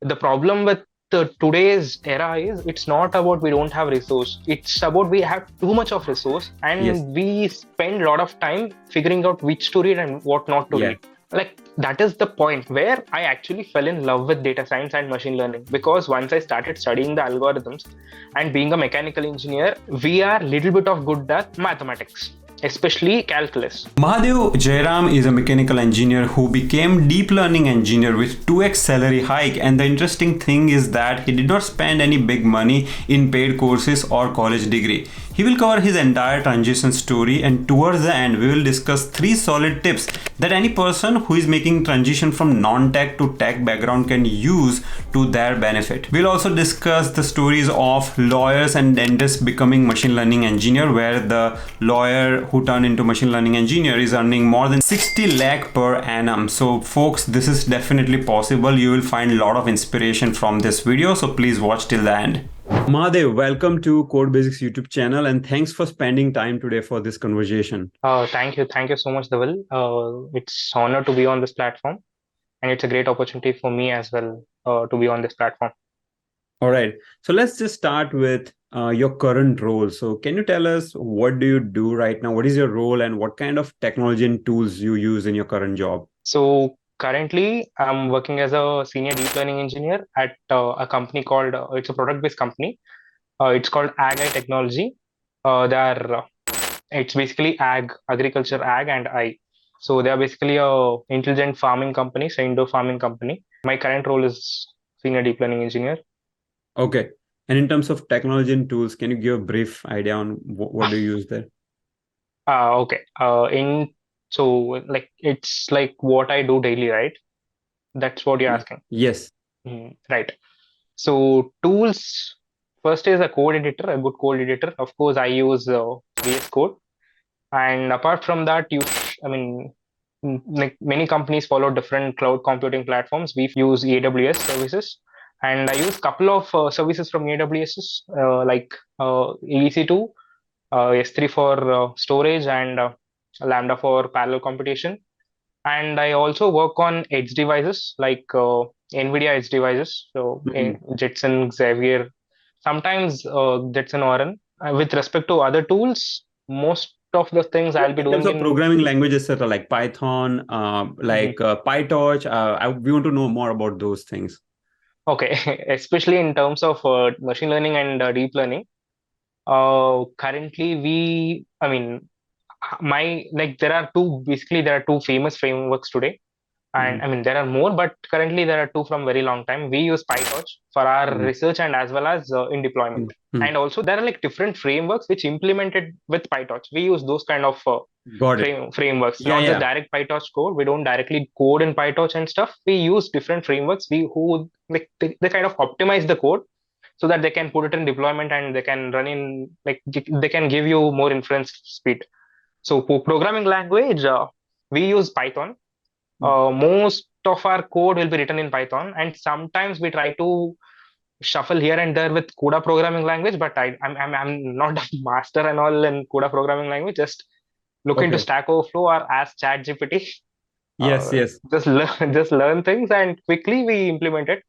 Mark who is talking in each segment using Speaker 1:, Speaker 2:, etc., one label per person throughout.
Speaker 1: The problem with today's era is it's not about we don't have resource. It's about we have too much of resource
Speaker 2: Yes.
Speaker 1: and we spend a lot of time figuring out which to read and what not to
Speaker 2: Yeah.
Speaker 1: read. Like that is the point where I actually fell in love with data science and machine learning, because once I started studying the algorithms and being a mechanical engineer, we are little bit of good at mathematics, especially calculus.
Speaker 2: Mahadev Jairam is a mechanical engineer who became deep learning engineer with 2x salary hike, and the interesting thing is that he did not spend any big money in paid courses or college degree. He will cover his entire transition story, and towards the end we will discuss 3 solid tips that any person who is making transition from non-tech to tech background can use to their benefit. We'll also discuss the stories of lawyers and dentists becoming machine learning engineer, where the lawyer who turned into machine learning engineer is earning more than 60 lakh per annum. So folks, this is definitely possible. You will find a lot of inspiration from this video, so please watch till the end. Mahadev, welcome to Code Basics YouTube channel, and thanks for spending time today for this conversation.
Speaker 1: Thank you so much, Dhaval. It's honor to be on this platform, and it's a great opportunity for me as well to be on this platform.
Speaker 2: All right. So let's just start with your current role. So can you tell us what do you do right now? What is your role and what kind of technology and tools you use in your current job?
Speaker 1: So currently, I'm working as a senior deep learning engineer at a company called, it's a product-based company. It's called AGEYE Technology. It's basically agriculture, ag, and I. So they are basically a intelligent farming company, so indoor farming company. My current role is senior deep learning engineer.
Speaker 2: Okay. And in terms of technology and tools, can you give a brief idea on what do you use there?
Speaker 1: Okay. In so like it's like what I do daily, right? That's what you're asking.
Speaker 2: Yes.
Speaker 1: Right. So tools, first is a code editor, a good code editor. Of course, I use VS Code, and apart from that, like many companies follow different cloud computing platforms. We use AWS services, and I use couple of services from AWS, like EC2, S3 for storage, and Lambda for parallel computation. And I also work on edge devices like NVIDIA edge devices, so
Speaker 2: Mhm.
Speaker 1: Jetson, Xavier, sometimes Jetson Orin. With respect to other tools, most of the things I'll be
Speaker 2: In terms
Speaker 1: doing
Speaker 2: of
Speaker 1: in.
Speaker 2: programming languages, etc., like Python,
Speaker 1: Mhm.
Speaker 2: PyTorch, we want to know more about those things.
Speaker 1: Okay, especially in terms of machine learning and deep learning. Currently, my like there are two famous frameworks today, and
Speaker 2: Mhm.
Speaker 1: there are more, but currently there are two from very long time. We use PyTorch for our
Speaker 2: Mhm.
Speaker 1: research and as well as in deployment.
Speaker 2: Mhm.
Speaker 1: And also there are like different frameworks which implemented with PyTorch. We use those kind of
Speaker 2: Got it.
Speaker 1: frameworks,
Speaker 2: Yeah,
Speaker 1: not just
Speaker 2: yeah.
Speaker 1: direct PyTorch code. We don't directly code in PyTorch and stuff. We use different frameworks. They kind of optimize the code so that they can put it in deployment and they can run in, like they can give you more inference speed. So for programming language, we use Python. Most of our code will be written in Python, and sometimes we try to shuffle here and there with CUDA programming language. But I'm not a master and all in CUDA programming language. Just look into
Speaker 2: Okay.
Speaker 1: Stack Overflow or ask ChatGPT.
Speaker 2: Yes, yes.
Speaker 1: Just learn, just learn things, and quickly we implement it.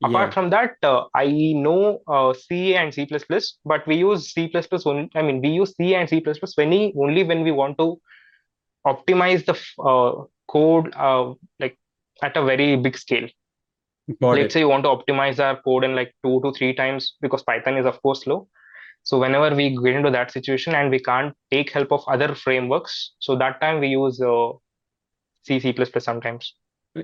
Speaker 1: Apart
Speaker 2: Yeah.
Speaker 1: from that, I know C and C++, but we use C++ only. We use C and C++ only when we want to optimize the code like at a very big scale.
Speaker 2: Got
Speaker 1: Let's
Speaker 2: it.
Speaker 1: say you want to optimize our code in like 2 to 3 times, because Python is of course slow. So whenever we get into that situation and we can't take help of other frameworks, so that time we use C++ sometimes.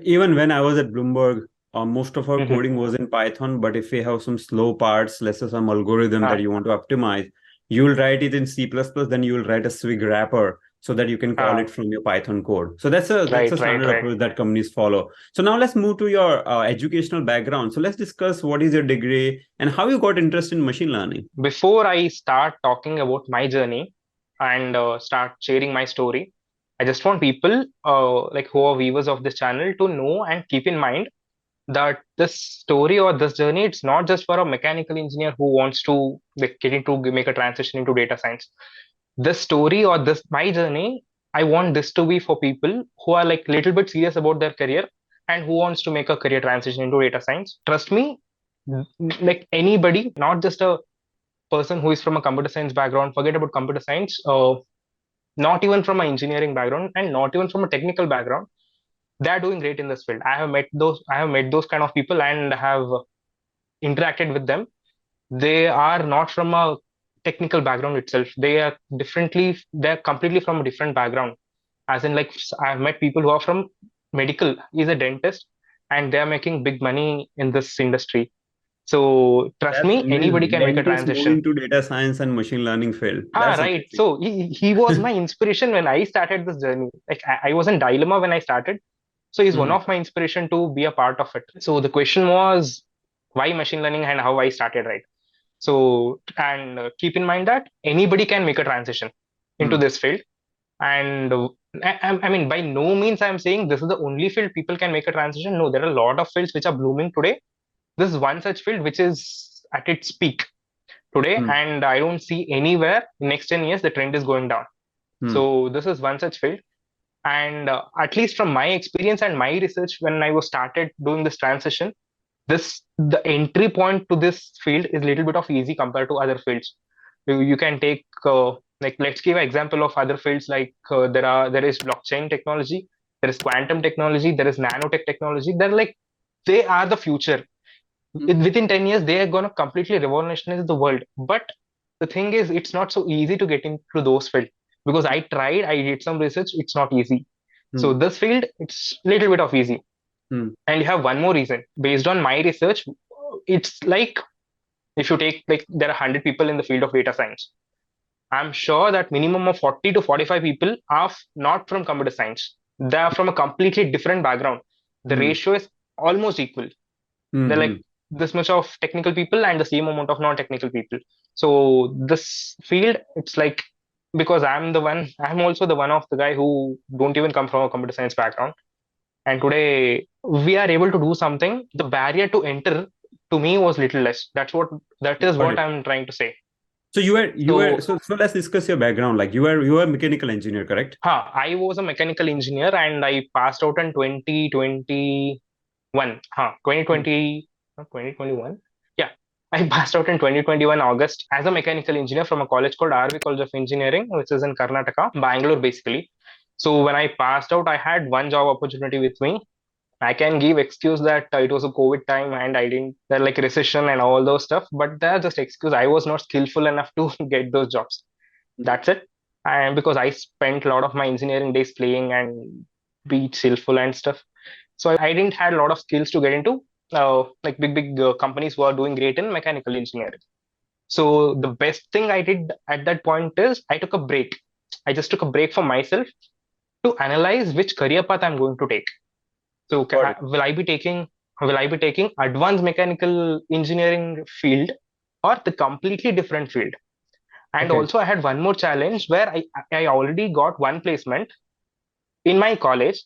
Speaker 2: Even when I was at Bloomberg, most of our
Speaker 1: Hmm.
Speaker 2: coding was in Python. But if we have some slow parts, let's say some algorithm that
Speaker 1: Ah,
Speaker 2: you want to optimize, you will write it in C++, then you will write a Swig wrapper so that you can call it
Speaker 1: ah,
Speaker 2: from your Python code. So that's a
Speaker 1: right, right,
Speaker 2: standard
Speaker 1: right.
Speaker 2: approach that companies follow. So now let's move to your educational background. So let's discuss what is your degree and how you got interested in machine learning.
Speaker 1: Before I start talking about my journey and start sharing my story, I just want people like who are viewers of this channel to know and keep in mind that this story or this journey, it's not just for a mechanical engineer who wants to like get into make a transition into data science. This story or this my journey, I want this to be for people who are like little bit serious about their career, and who wants to make a career transition into data science, trust me, like anybody, not just a person who is from a computer science background, forget about computer science, not even from an engineering background and not even from a technical background, they are doing great in this field. I have met those kind of people and have interacted with them. They are not from a technical background itself. They're completely from a different background. As in, like, I've met people who are from medical, he's a dentist, and they're making big money in this industry. So trust
Speaker 2: That's
Speaker 1: me, anybody
Speaker 2: amazing.
Speaker 1: can make a
Speaker 2: Dentists
Speaker 1: transition.
Speaker 2: moving to data science and machine learning field.
Speaker 1: Ah,
Speaker 2: That's
Speaker 1: right.
Speaker 2: amazing.
Speaker 1: So he was my inspiration when I started this journey. Like I was in dilemma when I started. So he's one
Speaker 2: Hmm.
Speaker 1: of my inspiration to be a part of it. So the question was why machine learning and how I started, right? So, and keep in mind that anybody can make a transition into
Speaker 2: Hmm.
Speaker 1: this field. And I mean, by no means I'm saying this is the only field people can make a transition. No, there are a lot of fields which are blooming today. This is one such field which is at its peak today,
Speaker 2: Hmm.
Speaker 1: and I don't see anywhere in next 10 years the trend is going down.
Speaker 2: Hmm.
Speaker 1: So this is one such field. And at least from my experience and my research, when I was started doing this transition, the entry point to this field is a little bit of easy compared to other fields. You can take like, let's give an example of other fields, like there is blockchain technology, there is quantum technology, there is nanotech technology. They're like, they are the future. Within 10 years they are going to completely revolutionize the world. But the thing is, it's not so easy to get into those fields, because I did some research, it's not easy. So
Speaker 2: Hmm.
Speaker 1: this field, it's a little bit of easy.
Speaker 2: Hmm.
Speaker 1: And you have one more reason. Based on my research, it's like, if you take, like, there are 100 people in the field of data science, I'm sure that minimum of 40 to 45 people are not from computer science. They are from a completely different background. The
Speaker 2: Hmm.
Speaker 1: ratio is almost equal. They're
Speaker 2: Hmm.
Speaker 1: like this much of technical people and the same amount of non-technical people. So this field, it's like, because I'm also the one of the guy who don't even come from a computer science background. And today we are able to do something. The barrier to enter to me was little less. That is
Speaker 2: Got
Speaker 1: what
Speaker 2: it.
Speaker 1: I'm trying to say.
Speaker 2: So you were
Speaker 1: So,
Speaker 2: so let's discuss your background. Like you were a mechanical engineer, correct?
Speaker 1: I was a mechanical engineer and I passed out in 2021. 2020, not 2021. Yeah, I passed out in 2021 August as a mechanical engineer from a college called RV College of Engineering, which is in Karnataka, Bangalore basically. So when I passed out, I had one job opportunity with me. I can give excuse that it was a COVID time and I didn't, like, recession and all those stuff, but that's just excuse. I was not skillful enough to get those jobs.
Speaker 2: Hmm.
Speaker 1: That's it. And because I spent a lot of my engineering days playing and be skillful and stuff, so I didn't had a lot of skills to get into like big companies who are doing great in mechanical engineering. So the best thing I did at that point is I took a break. I just took a break for myself to analyze which career path I'm going to take. So
Speaker 2: Got it.
Speaker 1: will I be taking advanced mechanical engineering field or the completely different field? And
Speaker 2: Okay.
Speaker 1: also I had one more challenge where I already got one placement in my college,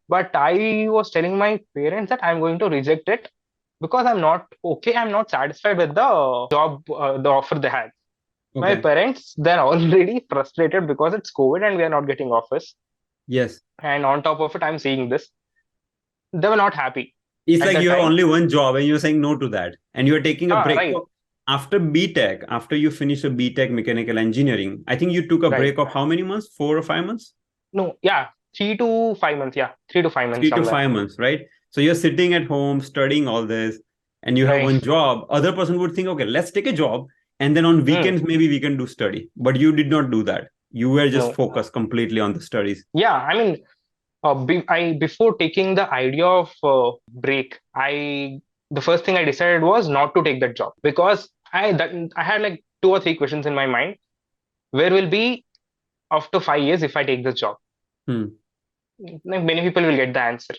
Speaker 1: but I was telling my parents that I'm going to reject it because I'm not satisfied with the job, the offer they had. My
Speaker 2: Okay.
Speaker 1: parents, they're already frustrated because it's COVID and we are not getting offers.
Speaker 2: Yes.
Speaker 1: And on top of it, I'm seeing this. They were not happy
Speaker 2: It's
Speaker 1: at
Speaker 2: like
Speaker 1: that
Speaker 2: you have
Speaker 1: time.
Speaker 2: only one job and you're saying no to that, and you're taking a break.
Speaker 1: Right,
Speaker 2: So after BTech, after you finish a BTech mechanical engineering, I think you took a
Speaker 1: right.
Speaker 2: break of how many months? 4 or 5 months?
Speaker 1: No, yeah, 3 to 5 months. Yeah, 3 to 5 months
Speaker 2: three to
Speaker 1: somewhere.
Speaker 2: five months, right? So you're sitting at home studying all this, and you have
Speaker 1: Right.
Speaker 2: one job. Other person would think, okay, let's take a job, and then on
Speaker 1: Hmm.
Speaker 2: weekends maybe we can do study. But you did not do that. You were just
Speaker 1: No.
Speaker 2: focused completely on the studies.
Speaker 1: Yeah, I mean, before taking the idea of break, the first thing I decided was not to take that job because I had like two or three questions in my mind. Where will be after 5 years if I take this job?
Speaker 2: Hmm.
Speaker 1: Like, many people will get the answer.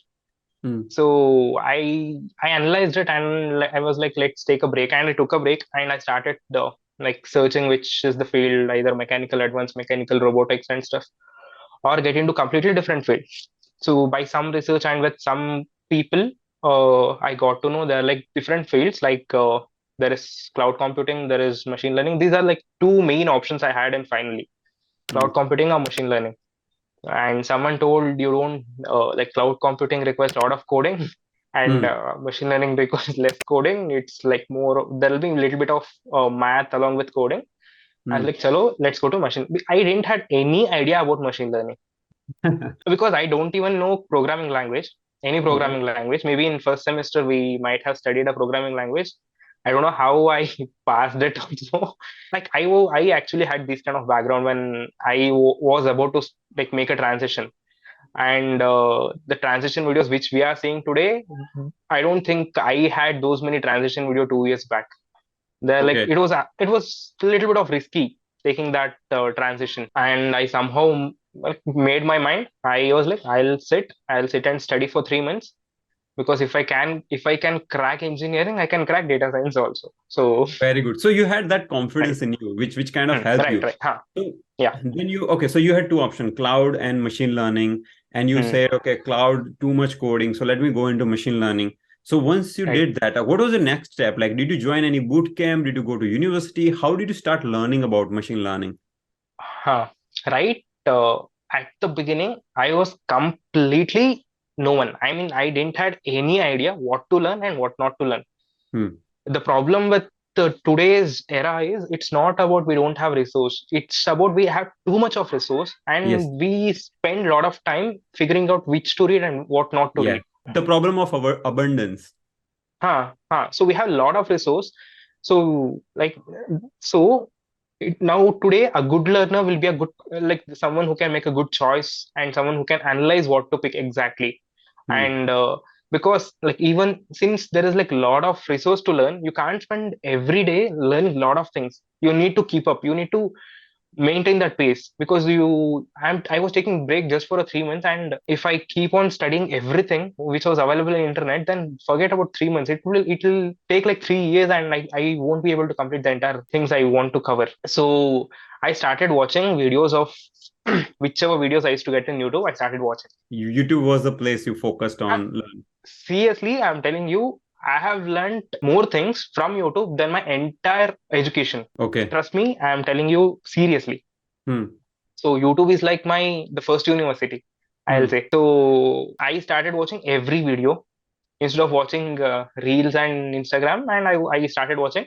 Speaker 2: Hmm.
Speaker 1: So I analyzed it and I was like, let's take a break, and I took a break and I started the, like, searching which is the field, either mechanical, advanced mechanical, robotics and stuff, or get into completely different field. So by some research and with some people, I got to know there are like different fields, like there is cloud computing, there is machine learning. These are like two main options I had, and finally,
Speaker 2: Hmm.
Speaker 1: cloud computing or machine learning. and someone told you don't like cloud computing requires a lot of coding and
Speaker 2: Hmm.
Speaker 1: machine learning requires less coding. It's like more, there'll be a little bit of math along with coding. I was
Speaker 2: Hmm.
Speaker 1: like, chalo, let's go to machine. I didn't had any idea about machine learning because I don't even know programming language, any
Speaker 2: Okay.
Speaker 1: programming language. Maybe in first semester we might have studied a programming language. I don't know how I passed it also. Like I actually had this kind of background when was about to like make a transition, and the transition videos which we are seeing today, I don't think I had those many transition video 2 years back. They're like
Speaker 2: Okay.
Speaker 1: it was a little bit of risky taking that transition, and I somehow like, made my mind. I was like, I'll sit and study for 3 months, because if I can crack engineering, I can crack data science also. So
Speaker 2: Very good. So you had that
Speaker 1: right.
Speaker 2: confidence in you, which kind of helped
Speaker 1: Right,
Speaker 2: you.
Speaker 1: right, huh.
Speaker 2: So
Speaker 1: Yeah.
Speaker 2: then you okay. So you had two options, cloud and machine learning, and you
Speaker 1: Hmm.
Speaker 2: said, okay, cloud too much coding, so let me go into machine learning. So once you
Speaker 1: Right.
Speaker 2: did that, what was the next step? Like, did you join any boot camp? Did you go to university? How did you start learning about machine learning?
Speaker 1: Huh. Right. At the beginning, I was completely no one. I mean, I didn't had any idea what to learn and what not to learn.
Speaker 2: Hmm.
Speaker 1: The problem with today's era is it's not about we don't have resource. It's about we have too much of resource
Speaker 2: Yes.
Speaker 1: and we spend a lot of time figuring out which to read and what not to
Speaker 2: Yeah.
Speaker 1: read.
Speaker 2: The problem of our abundance.
Speaker 1: So we have a lot of resource. So like so now today a good learner will be a good like someone who can make a good choice and someone who can analyze what to pick exactly.
Speaker 2: Hmm.
Speaker 1: And because like even since there is like a lot of resource to learn, you can't spend every day learning a lot of things. You need to keep up. You need to maintain that pace, because I was taking break just for a 3 months, and if I keep on studying everything which was available in internet, then forget about 3 months. It will take like 3 years, and I won't be able to complete the entire things I want to cover. So I started watching videos of whichever videos I used to get in YouTube. I started watching.
Speaker 2: YouTube was the place you focused
Speaker 1: And
Speaker 2: on. Learn.
Speaker 1: seriously, I'm telling you, I have learned more things from YouTube than my entire education.
Speaker 2: Okay.
Speaker 1: Trust me, I'm telling you seriously.
Speaker 2: Hmm.
Speaker 1: So YouTube is like the first university, I'll
Speaker 2: Hmm.
Speaker 1: say. So I started watching every video instead of watching reels and Instagram, and I started watching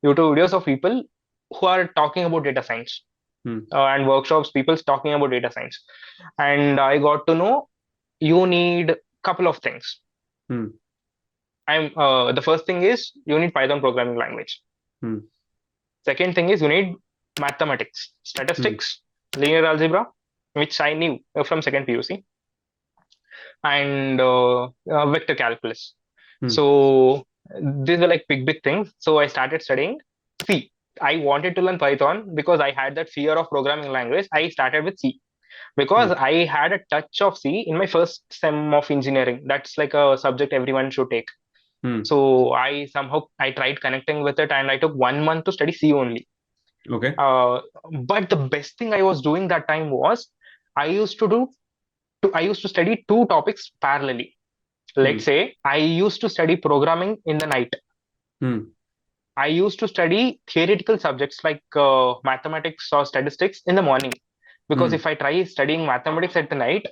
Speaker 1: YouTube videos of people who are talking about data science,
Speaker 2: Hmm.
Speaker 1: and workshops, people talking about data science. And I got to know you need couple of things.
Speaker 2: Hmm.
Speaker 1: The first thing is you need Python programming language.
Speaker 2: Hmm.
Speaker 1: Second thing is you need mathematics,
Speaker 2: Hmm.
Speaker 1: statistics, linear algebra, which I knew from second PUC, and vector calculus.
Speaker 2: Hmm.
Speaker 1: So these were like big things. So I started studying C. I wanted to learn Python because I had that fear of programming language. I started with C because
Speaker 2: Hmm.
Speaker 1: I had a touch of C in my first sem of engineering. That's like a subject everyone should take.
Speaker 2: Hmm.
Speaker 1: So I tried connecting with it, and I took 1 month to study C only.
Speaker 2: Okay.
Speaker 1: Uh, but the best thing I was doing that time was I used to do I used to study two topics parallelly. Let's
Speaker 2: Hmm.
Speaker 1: say I used to study programming in the night.
Speaker 2: Hmm.
Speaker 1: I used to study theoretical subjects like mathematics or statistics in the morning. Because
Speaker 2: Hmm.
Speaker 1: if I try studying mathematics at the night,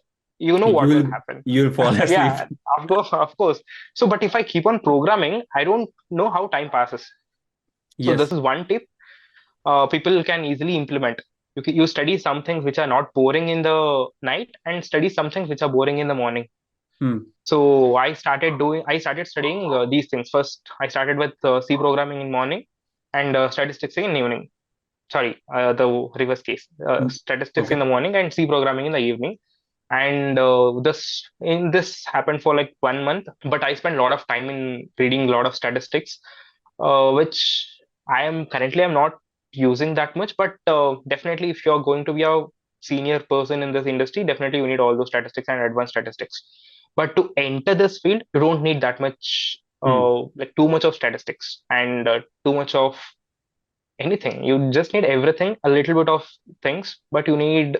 Speaker 1: you know
Speaker 2: You
Speaker 1: what will
Speaker 2: will
Speaker 1: happen.
Speaker 2: you'll fall asleep.
Speaker 1: Yeah, of course, of course. So, but if I keep on programming, I don't know how time passes. So this
Speaker 2: Yes.
Speaker 1: is one tip people can easily implement. You study some things which are not boring in the night and study some things which are boring in the morning.
Speaker 2: Hmm.
Speaker 1: So I started studying these things. First, I started with C programming in morning and statistics in evening. Sorry, the reverse case.
Speaker 2: Hmm.
Speaker 1: Statistics in
Speaker 2: Okay.
Speaker 1: the morning and C programming in the evening. And this happened for like 1 month, but I spent a lot of time in reading a lot of statistics, which I'm not using that much. But definitely, if you're going to be a senior person in this industry, definitely you need all those statistics and advanced statistics. But to enter this field, you don't need that much,
Speaker 2: Hmm.
Speaker 1: like too much of statistics and too much of anything. You just need everything, a little bit of things, but you need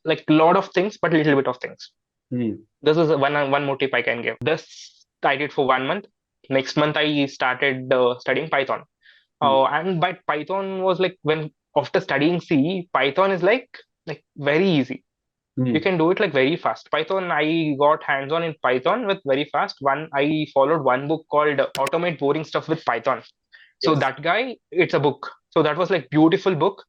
Speaker 1: like a lot of things, but a little bit of things.
Speaker 2: Hmm.
Speaker 1: This is one more tip I can give. This I did for 1 month. Next month I started studying Python.
Speaker 2: Hmm.
Speaker 1: And but Python was like when after studying C, Python is like very easy. You can do it like very fast. Python, I got hands-on in Python with very fast. I followed one book called Automate Boring Stuff with Python. So
Speaker 2: Yes.
Speaker 1: that guy, it's a book. So that was like beautiful book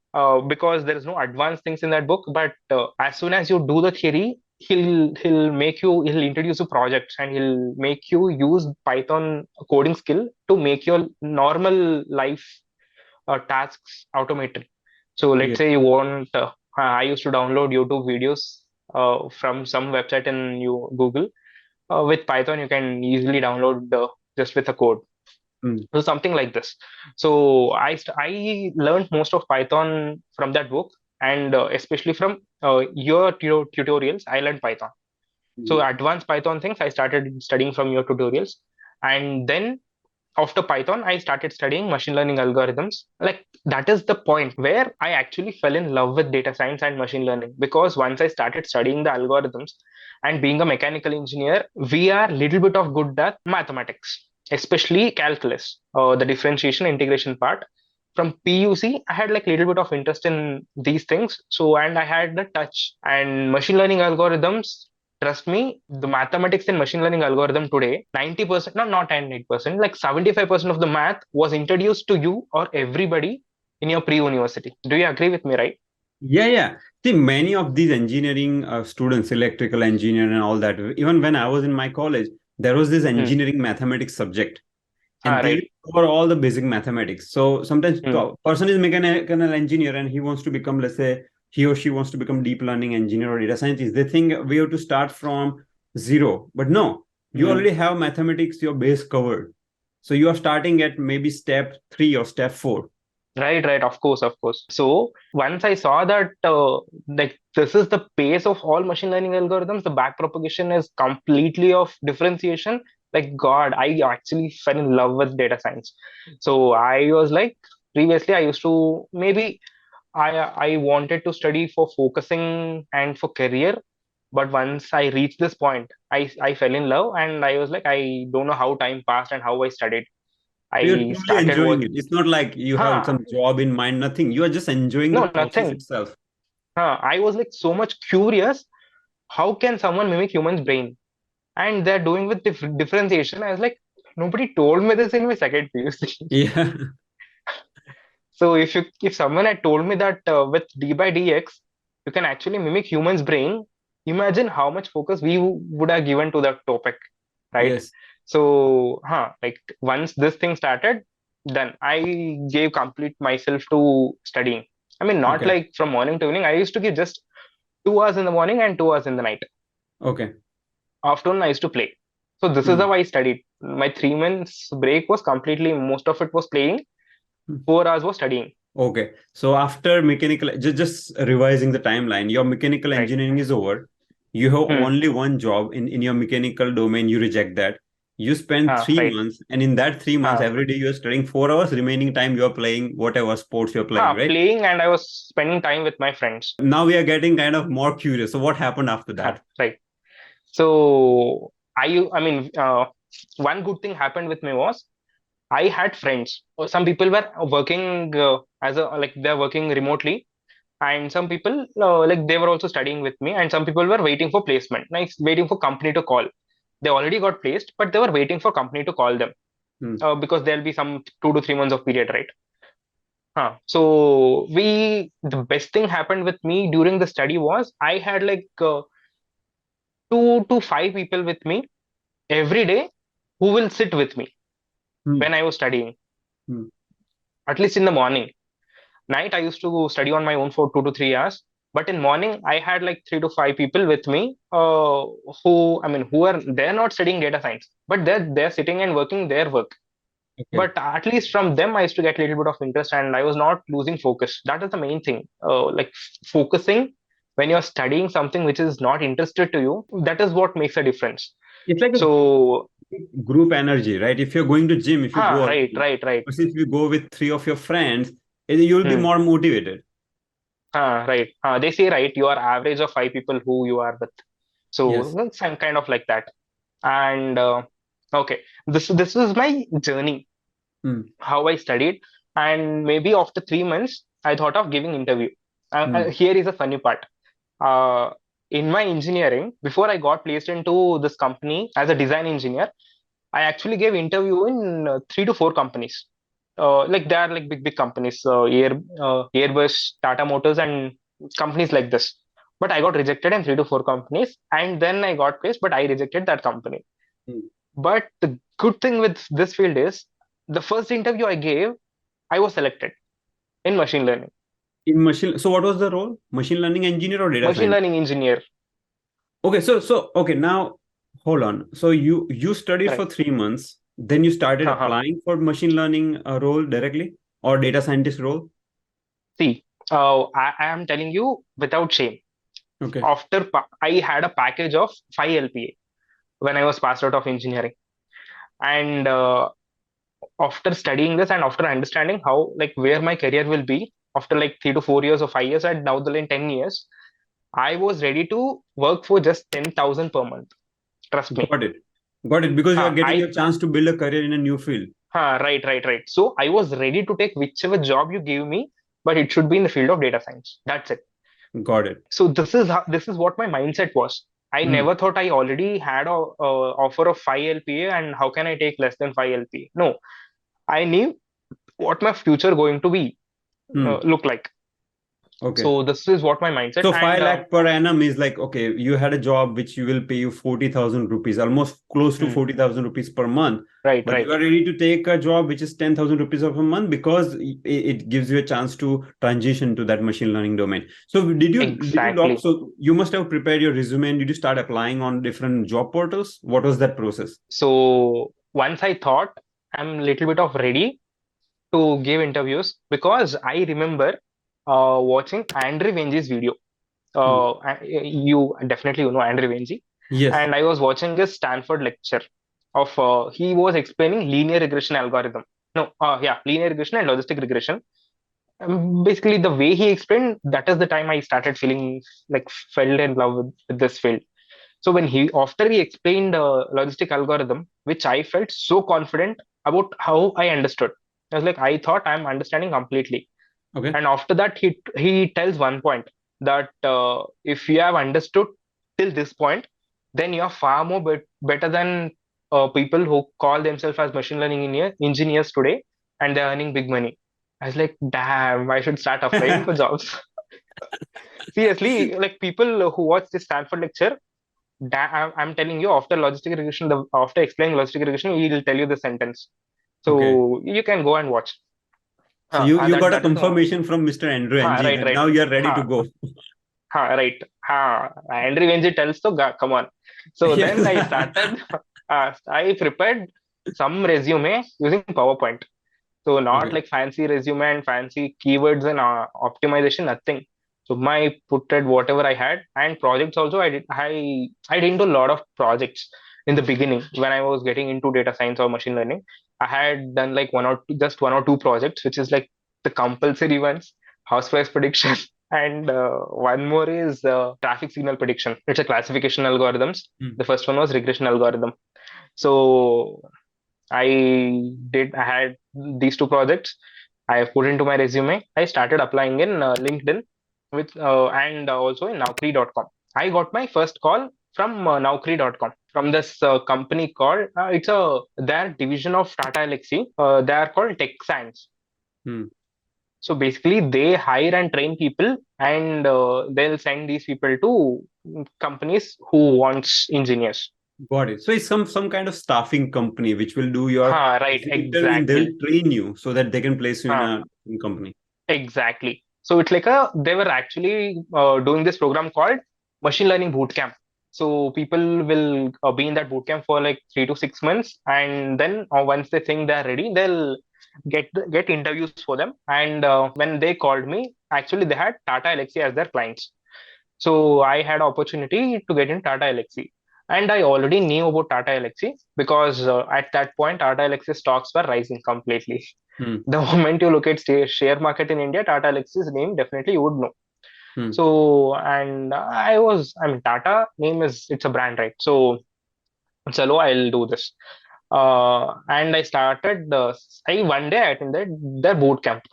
Speaker 1: because there is no advanced things in that book. But as soon as you do the theory, he'll introduce you projects and he'll make you use Python coding skill to make your normal life tasks automated. So let's
Speaker 2: Yes.
Speaker 1: say you want, I used to download YouTube videos from some website in Google. With Python, you can easily download just with a code.
Speaker 2: Mm.
Speaker 1: So something like this. So I learned most of Python from that book, and especially from your tutorials, I learned Python. So
Speaker 2: Mm.
Speaker 1: advanced Python things, I started studying from your tutorials, and then after Python, I started studying machine learning algorithms. Like that is the point where I actually fell in love with data science and machine learning because once I started studying the algorithms and being a mechanical engineer, we are little bit of good at mathematics, especially calculus, the differentiation integration part. From PUC, I had like little bit of interest in these things. So, and I had the touch and machine learning algorithms. Trust me, the mathematics in machine learning algorithm today, 90%, no, not 98%, like 75% of the math was introduced to you or everybody in your pre-university. Do you agree with me, right?
Speaker 2: Yeah, yeah. See, many of these engineering students, electrical engineer and all that, even when I was in my college, there was this
Speaker 1: Hmm.
Speaker 2: engineering mathematics subject, and they
Speaker 1: Right.
Speaker 2: used to cover all the basic mathematics. So sometimes
Speaker 1: Hmm.
Speaker 2: person is mechanical engineer and he wants to become, let's say, he or she wants to become deep learning engineer or data scientist. They think we have to start from zero, but no, you
Speaker 1: Hmm.
Speaker 2: already have mathematics, your base covered. So you are starting at maybe step 3 or step 4.
Speaker 1: Right, right, of course, of course. So once I saw that like this is the base of all machine learning algorithms, the back propagation is completely of differentiation. Like God, I actually fell in love with data science. So I was like, previously I used to maybe I wanted to study for focusing and for career, but once I reached this point, I fell in love and I was like, I don't know how time passed and how I studied.
Speaker 2: You're
Speaker 1: I
Speaker 2: truly
Speaker 1: started
Speaker 2: enjoying
Speaker 1: work.
Speaker 2: it. It's not like you have
Speaker 1: Huh,
Speaker 2: some job in mind, nothing. You are just enjoying the
Speaker 1: no,
Speaker 2: process
Speaker 1: nothing.
Speaker 2: itself.
Speaker 1: I was like so much curious. How can someone mimic human's brain? And they're doing with differentiation. I was like, nobody told me this in my second PUC.
Speaker 2: Yeah.
Speaker 1: So if someone had told me that with d by dx you can actually mimic human's brain, imagine how much focus we would have given to that topic, right?
Speaker 2: Yes.
Speaker 1: So, like once this thing started, then I gave complete myself to studying. I mean, not
Speaker 2: Okay.
Speaker 1: like from morning to evening. I used to give just 2 hours in the morning and 2 hours in the night.
Speaker 2: Okay.
Speaker 1: Afternoon, I used to play. So this is
Speaker 2: Hmm.
Speaker 1: how I studied. My 3 months break was completely most of it was playing. 4 hours was studying.
Speaker 2: Okay. So after mechanical, just revising the timeline, your mechanical
Speaker 1: Right.
Speaker 2: engineering is over. You have
Speaker 1: Hmm.
Speaker 2: only one job in your mechanical domain. You reject that. You spend three
Speaker 1: Right.
Speaker 2: months, and in that 3 months,
Speaker 1: Huh.
Speaker 2: every day you are studying 4 hours. Remaining time you are playing whatever sports you're playing, right?
Speaker 1: Playing and I was spending time with my friends.
Speaker 2: Now we are getting kind of more curious. So what happened after that?
Speaker 1: Right. So I mean, one good thing happened with me was I had friends. Some people were working as a like they're working remotely, and some people like they were also studying with me, and some people were waiting for placement, like waiting for company to call. They already got placed, but they were waiting for company to call them
Speaker 2: Hmm.
Speaker 1: because there'll be some 2 to 3 months of period, right? So the best thing happened with me during the study was I had like 2 to 5 people with me every day who will sit with me
Speaker 2: Hmm.
Speaker 1: when I was studying,
Speaker 2: Hmm.
Speaker 1: at least in the morning. Night, I used to study on my own for 2 to 3 hours. But in morning, I had like 3 to 5 people with me who are, they're not studying data science, but they're sitting and working their work.
Speaker 2: Okay.
Speaker 1: But at least from them, I used to get a little bit of interest and I was not losing focus. That is the main thing. Like focusing when you're studying something which is not interested to you, that is what makes a difference.
Speaker 2: It's like a
Speaker 1: So,
Speaker 2: group energy, right? If you're going to gym, if you go
Speaker 1: right,
Speaker 2: alone,
Speaker 1: right, right.
Speaker 2: but if you go with three of your friends, you'll be
Speaker 1: Hmm.
Speaker 2: more motivated.
Speaker 1: Right. They say, right, you are average of 5 people who you are with. So
Speaker 2: Yes.
Speaker 1: that's some kind of like that. And okay, this was my journey,
Speaker 2: Hmm.
Speaker 1: how I studied. And maybe after 3 months, I thought of giving interview.
Speaker 2: Hmm.
Speaker 1: Here is a funny part. Uh, in my engineering, before I got placed into this company as a design engineer, I actually gave interview in 3 to 4 companies. Like they are like big companies, Airbus, Tata Motors, and companies like this. But I got rejected in 3 to 4 companies, and then I got placed, but I rejected that company.
Speaker 2: Hmm.
Speaker 1: But the good thing with this field is the first interview I gave, I was selected in machine learning,
Speaker 2: In machine, so what was the role? Machine learning engineer or data
Speaker 1: machine
Speaker 2: science?
Speaker 1: learning engineer.
Speaker 2: Okay, so okay, now hold on. So you studied for
Speaker 1: Right.
Speaker 2: 3 months, then you started
Speaker 1: Haha.
Speaker 2: applying for machine learning role directly or data scientist role.
Speaker 1: See, I am telling you without shame.
Speaker 2: Okay,
Speaker 1: I had a package of 5 LPA when I was passed out of engineering. And after studying this and after understanding how, like, where my career will be after like 3 to 4 years or 5 years and now the line 10 years, I was ready to work for just 10,000 per month. Trust me.
Speaker 2: got it, got it. Because you are getting
Speaker 1: I
Speaker 2: your chance to build a career in a new field.
Speaker 1: right. So I was ready to take whichever job you give me, but it should be in the field of data science. That's it.
Speaker 2: Got it.
Speaker 1: So this is what my mindset was. I
Speaker 2: Hmm.
Speaker 1: never thought I already had a offer of 5 LPA and how can I take less than 5 LPA? No, I knew what my future going to be
Speaker 2: Hmm.
Speaker 1: look like.
Speaker 2: Okay.
Speaker 1: So this is what my mindset.
Speaker 2: So
Speaker 1: And
Speaker 2: 5 lakh per annum is like, okay, you had a job which you will pay you 40,000 rupees, almost close to
Speaker 1: hmm,
Speaker 2: 40,000 rupees per month.
Speaker 1: right,
Speaker 2: But you
Speaker 1: right,
Speaker 2: are ready to take a job which is 10,000 rupees of a month because it gives you a chance to transition to that machine learning domain. So did you lock,
Speaker 1: exactly.
Speaker 2: so you must have prepared your resume and did you start applying on different job portals? What was that process?
Speaker 1: So once I thought I'm a little bit of ready to give interviews because I remember watching Andrew Wenge's video.
Speaker 2: Hmm.
Speaker 1: You definitely you know Andrew Wenge,
Speaker 2: Yes.
Speaker 1: and I was watching his Stanford lecture of he was explaining linear regression algorithm. No, yeah, linear regression and logistic regression. Basically, the way he explained, that is the time I started feeling like fell in love with this field. So when he after he explained logistic algorithm, which I felt so confident about how I understood, I was like I thought I'm understanding completely.
Speaker 2: Okay.
Speaker 1: And after that, he tells one point that if you have understood till this point, then you are far more better than people who call themselves as machine learning engineers today, and they're earning big money. I was like, damn, I should start applying for jobs. Seriously, like people who watch this Stanford lecture, I'm telling you, after logistic regression, after explaining logistic regression, he will tell you the sentence.
Speaker 2: Okay.
Speaker 1: So you can go and watch.
Speaker 2: So you got a
Speaker 1: That is
Speaker 2: confirmation from Mr. Andrew NG
Speaker 1: right,
Speaker 2: that
Speaker 1: right.
Speaker 2: now you are ready to
Speaker 1: Ha,
Speaker 2: go.
Speaker 1: right. Andrew Wenji tells to come on. So then I
Speaker 2: Yeah.
Speaker 1: started. I prepared some resume using PowerPoint. So not
Speaker 2: Okay.
Speaker 1: like fancy resume and fancy keywords and optimization, nothing. So my put it whatever I had and projects also I didn't do a lot of projects in the beginning when I was getting into data science or machine learning. I had done like just 1 or 2 projects, which is like the compulsory ones, house price prediction, and one more is traffic signal prediction. It's a classification algorithms.
Speaker 2: Hmm.
Speaker 1: The first one was regression algorithm. So I had these 2 projects. I put into my resume. I started applying in LinkedIn and also in Naukri.com. I got my first call from Naukri.com from this company called it's a their division of Tata Elxsi. They are called Tech Science.
Speaker 2: Hmm.
Speaker 1: So basically, they hire and train people, and they'll send these people to companies who wants engineers.
Speaker 2: Got it. So it's some kind of staffing company which will do your
Speaker 1: Right,
Speaker 2: basic interview and they'll
Speaker 1: exactly.
Speaker 2: train you so that they can place you in
Speaker 1: Huh.
Speaker 2: a company.
Speaker 1: Exactly. So it's like they were actually doing this program called Machine Learning Bootcamp. So people will be in that bootcamp for like 3 to 6 months, and then once they think they're ready, they'll get interviews for them. And when they called me, actually they had Tata Elxsi as their clients. So I had opportunity to get in Tata Elxsi, and I already knew about Tata Elxsi because at that point Tata Elxsi stocks were rising completely.
Speaker 2: Hmm.
Speaker 1: The moment you look at share market in India, Tata Alexis name definitely you would know.
Speaker 2: Hmm.
Speaker 1: So and I mean Tata name is it's a brand, right? So chalo, I'll do this. And I one day I attended their boot camp,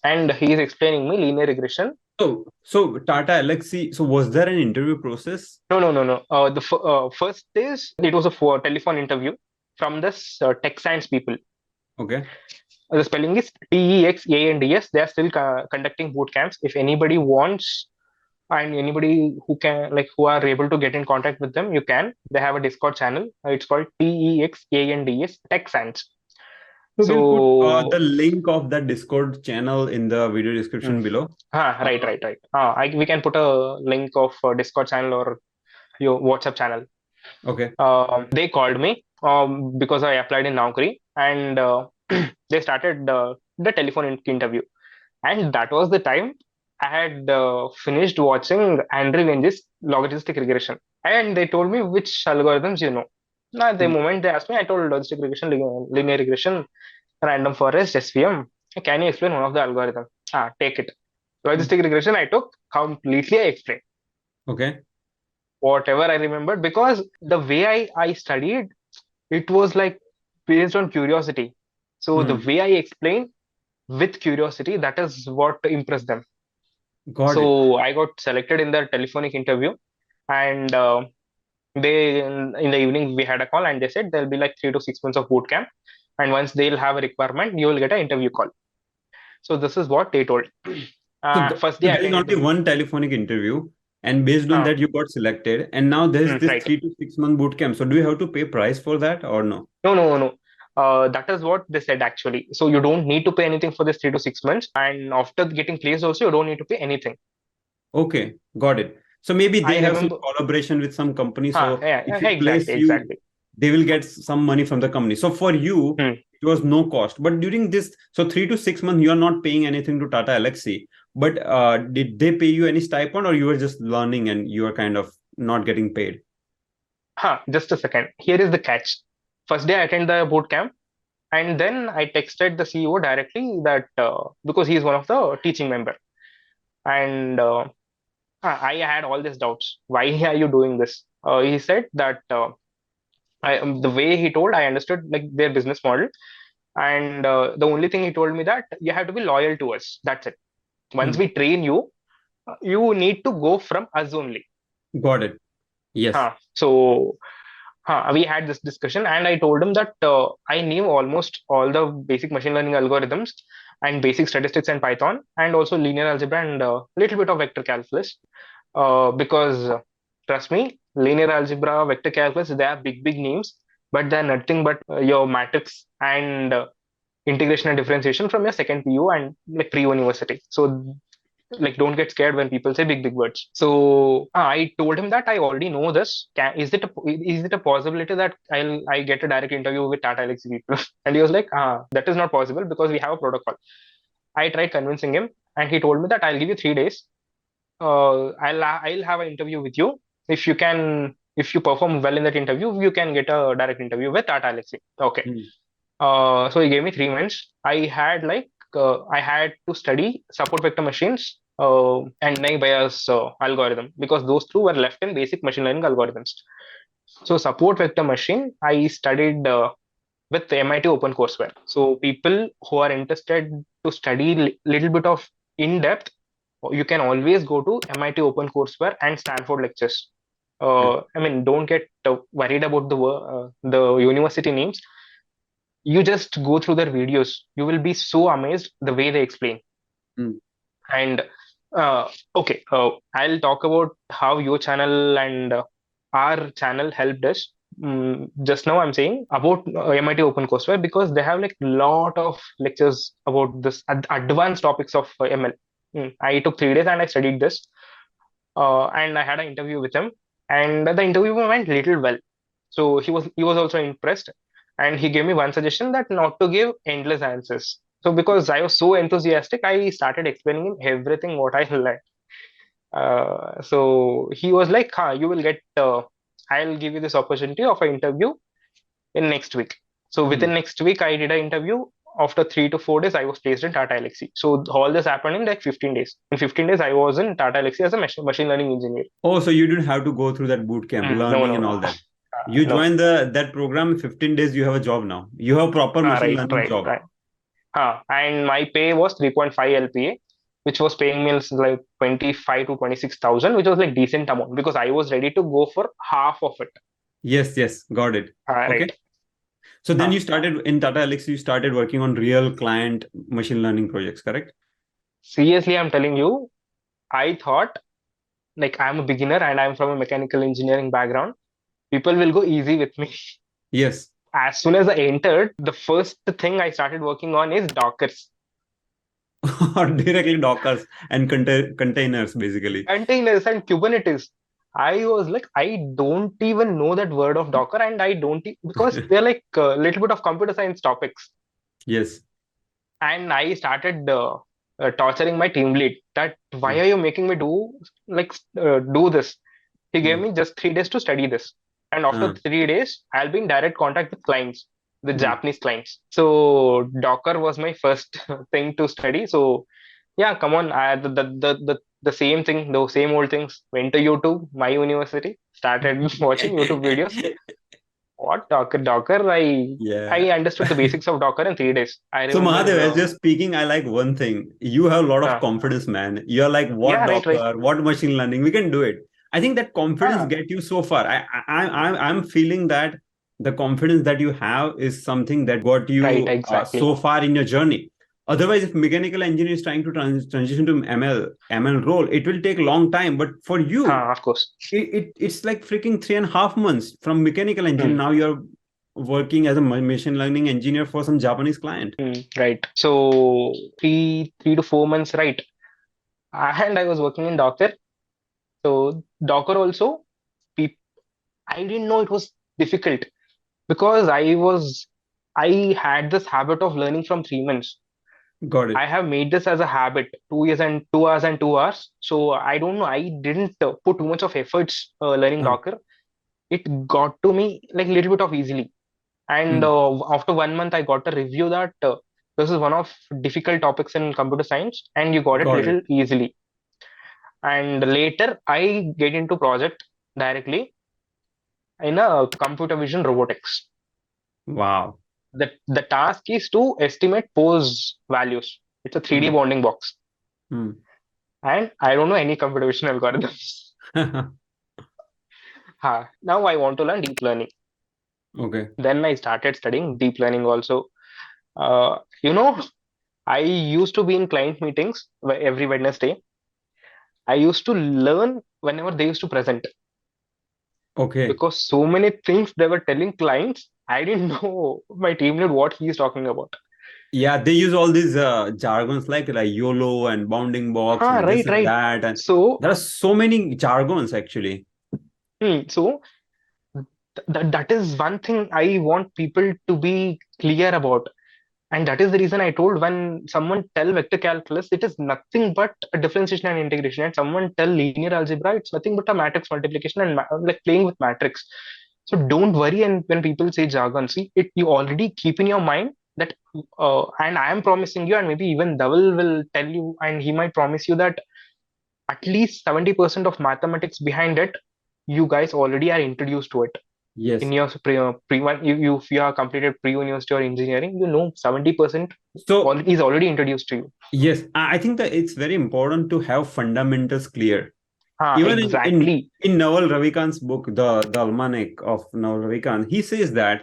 Speaker 1: and he is explaining me linear regression
Speaker 2: So Tata Alexi, so was there an interview process?
Speaker 1: No, no, no, no. First is it was a telephone interview from this tech science people.
Speaker 2: Okay.
Speaker 1: The spelling is TEXANDS. They are still conducting boot camps. If anybody wants and anybody who can who are able to get in contact with them, you can. They have a Discord channel. It's called TEXANDS Tech Science.
Speaker 2: So we'll put the
Speaker 1: So,
Speaker 2: link of that Discord channel in the video
Speaker 1: hmm.
Speaker 2: description below.
Speaker 1: Right, right, right. We can put a link of Discord channel or your WhatsApp channel.
Speaker 2: Okay.
Speaker 1: They called me because I applied in Naukri, and they started the telephone interview. And that was the time I had finished watching Andrew Wenge's logistic regression. And they told me which algorithms you know. Now, at the
Speaker 2: Hmm.
Speaker 1: moment they asked me, I told logistic regression, linear regression, random forest, SVM. Can you explain one of the algorithms? Take it.
Speaker 2: Hmm.
Speaker 1: Logistic regression I took completely. I explained
Speaker 2: Okay.
Speaker 1: whatever I remembered because the way I studied, it was like based on curiosity. So the
Speaker 2: Hmm.
Speaker 1: way I explained with curiosity, that is what impressed them.
Speaker 2: Got it.
Speaker 1: So I got selected in the telephonic interview, and they in the evening we had a call, and they said there'll be like 3 to 6 months of boot camp, and once they'll have a requirement, you will get an interview call. So this is what they told. First
Speaker 2: So
Speaker 1: day I
Speaker 2: there is
Speaker 1: attended
Speaker 2: only
Speaker 1: the
Speaker 2: one telephonic interview, and based on
Speaker 1: uh,
Speaker 2: that you got selected, and now there's this
Speaker 1: right.
Speaker 2: 3 to 6 month boot camp. So do you have to pay price for that or no?
Speaker 1: No, no, no. That is what they said actually. So you don't need to pay anything for this 3 to 6 months, and after getting placed also, you don't need to pay anything.
Speaker 2: Okay, got it. So maybe they
Speaker 1: I
Speaker 2: have some
Speaker 1: remember.
Speaker 2: collaboration with some company. So
Speaker 1: Yeah,
Speaker 2: if you
Speaker 1: exactly,
Speaker 2: place you,
Speaker 1: exactly.
Speaker 2: they will get some money from the company. So for you,
Speaker 1: Hmm.
Speaker 2: it was no cost. But during this, so 3 to 6 months, you are not paying anything to Tata Alexi. But did they pay you any stipend, or you were just learning and you are kind of not getting paid?
Speaker 1: Just a second. Here is the catch. First day I attend the boot camp, and then I texted the CEO directly that because he is one of the teaching member, and I had all these doubts. Why are you doing this? He said that the way he told, I understood like their business model, and the only thing he told me that you have to be loyal to us. That's it. Once
Speaker 2: Hmm.
Speaker 1: we train you, you need to go from us only.
Speaker 2: Got it. Yes.
Speaker 1: So we had this discussion, and I told him that I knew almost all the basic machine learning algorithms and basic statistics and Python, and also linear algebra and a little bit of vector calculus. Because trust me, linear algebra, vector calculus, they are big, big names, but they're nothing but your matrix and integration and differentiation from your second PU and like pre-university. So like don't get scared when people say big words. So I told him that I already know this. Is it a possibility that I get a direct interview with Tata Elxsi people? And he was like, that is not possible because we have a protocol. I tried convincing him, and he told me that I'll give you 3 days. I'll have an interview with you. If you perform well in that interview, you can get a direct interview with Tata Elxsi. Okay.
Speaker 2: Hmm.
Speaker 1: So he gave me 3 months. I had to study support vector machines and naive Bayes algorithm because those two were left in basic machine learning algorithms. So support vector machine I studied with MIT OpenCourseWare. So people who are interested to study little bit of in depth, you can always go to MIT OpenCourseWare and Stanford lectures. I mean, don't get worried about the university names. You just go through their videos. You will be so amazed the way they explain.
Speaker 2: Hmm.
Speaker 1: And okay, I'll talk about how your channel and our channel helped us. Just now, I'm saying about MIT OpenCourseWare because they have like lot of lectures about this advanced topics of ML. I took 3 days and I studied this, and I had an interview with him, and the interview went little well. So he was also impressed, and he gave me one suggestion that not to give endless answers. So because I was so enthusiastic, I started explaining him everything what I learned. So he was like, you will get. I'll give you this opportunity of an interview in next week." So
Speaker 2: Hmm.
Speaker 1: within next week, I did an interview. After 3 to 4 days, I was placed in Tata Elxsi. So all this happened in like 15 days. In 15 days, I was in Tata Elxsi as a machine learning engineer.
Speaker 2: Oh, so you didn't have to go through that boot camp,
Speaker 1: No,
Speaker 2: learning
Speaker 1: no,
Speaker 2: and
Speaker 1: no,
Speaker 2: all that. You
Speaker 1: no.
Speaker 2: joined the that program in 15 days, you have a job now. You have proper machine
Speaker 1: Right,
Speaker 2: learning
Speaker 1: right,
Speaker 2: job.
Speaker 1: right. And my pay was 3.5 LPA. which was paying me like 25 to 26,000, which was like decent amount because I was ready to go for half of it.
Speaker 2: Yes, yes, got it. Okay.
Speaker 1: Right.
Speaker 2: So then
Speaker 1: Uh,
Speaker 2: you started in Tata Elixir, you started working on real client machine learning projects, correct?
Speaker 1: Seriously, I'm telling you, I thought like I'm a beginner and I'm from a mechanical engineering background. People will go easy with me.
Speaker 2: Yes.
Speaker 1: As soon as I entered, the first thing I started working on is Dockers.
Speaker 2: Or directly Dockers and containers, basically.
Speaker 1: Containers and Kubernetes. I was like, I don't even know that word of Docker, and I don't because they're like a little bit of computer science topics.
Speaker 2: Yes.
Speaker 1: And I started torturing my team lead that why
Speaker 2: Mm,
Speaker 1: are you making me do this? He gave
Speaker 2: mm,
Speaker 1: me just 3 days to study this, and after
Speaker 2: uh,
Speaker 1: 3 days, I'll be in direct contact with clients, the
Speaker 2: mm.
Speaker 1: Japanese clients. So Docker was my first thing to study. So yeah, come on, the same thing, the same old things. Went to YouTube, my university, started watching YouTube videos. What Docker? Docker? I
Speaker 2: Yeah.
Speaker 1: understood the basics of Docker in 3 days. I
Speaker 2: So
Speaker 1: remember.
Speaker 2: Mahadev, as you're speaking, I like one thing. You have a lot of
Speaker 1: Uh,
Speaker 2: confidence, man. You're like, what
Speaker 1: yeah, right, right.
Speaker 2: Docker, what machine learning, we can do it. I think that confidence
Speaker 1: Ah,
Speaker 2: get you so far. I'm feeling that the confidence that you have is something that got
Speaker 1: right,
Speaker 2: you
Speaker 1: exactly.
Speaker 2: so far in your journey. Otherwise, if mechanical engineer is trying to transition to ML role, it will take a long time. But for you,
Speaker 1: Of course.
Speaker 2: it's like freaking 3.5 months from mechanical engineer.
Speaker 1: Hmm,
Speaker 2: Now you're working as a machine learning engineer for some Japanese client.
Speaker 1: right. So 3 to 4 months, right. And I was working in Docker. So Docker also, pe- I didn't know it was difficult because I had this habit of learning from 3 months.
Speaker 2: Got
Speaker 1: I
Speaker 2: it.
Speaker 1: have made this as a habit, 2 years and 2 hours and 2 hours. So I don't know. I didn't put too much of efforts learning
Speaker 2: Uh,
Speaker 1: Docker. It got to me like a little bit of easily. And
Speaker 2: mm,
Speaker 1: after 1 month, I got a review that this is one of difficult topics in computer science, and you got it
Speaker 2: got it.
Speaker 1: little easily. And later, I get into project directly in a computer vision robotics.
Speaker 2: Wow.
Speaker 1: The task is to estimate pose values. It's a 3D
Speaker 2: Mm,
Speaker 1: bonding box,
Speaker 2: mm.
Speaker 1: and I don't know any computer vision algorithms. Now I want to learn deep learning.
Speaker 2: Okay.
Speaker 1: Then I started studying deep learning also. Uh, you know, I used to be in client meetings every Wednesday. I used to learn whenever they used to present
Speaker 2: Okay.
Speaker 1: because so many things they were telling clients, I didn't know my team lead what he is talking about.
Speaker 2: Yeah, they use all these jargons like YOLO and bounding box and this
Speaker 1: Right,
Speaker 2: and
Speaker 1: right.
Speaker 2: that. And
Speaker 1: So,
Speaker 2: there are so many jargons actually.
Speaker 1: so that is one thing I want people to be clear about. And that is the reason I told when someone tell vector calculus, it is nothing but a differentiation and integration. And someone tell linear algebra, it's nothing but a matrix multiplication and like playing with matrix. So don't worry. And when people say jargon, see it, you already keep in your mind that, and I am promising you, and maybe even Dhaval will tell you, and he might promise you that at least 70% of mathematics behind it, you guys already are introduced to it in
Speaker 2: Yes.
Speaker 1: your pre one. If you are completed pre-university or engineering, 70%
Speaker 2: So
Speaker 1: is already introduced to you.
Speaker 2: yes, I think that it's very important to have fundamentals clear. Even
Speaker 1: Exactly.
Speaker 2: in Naval Ravikant's book, the Almanac of Naval Ravikant, he says that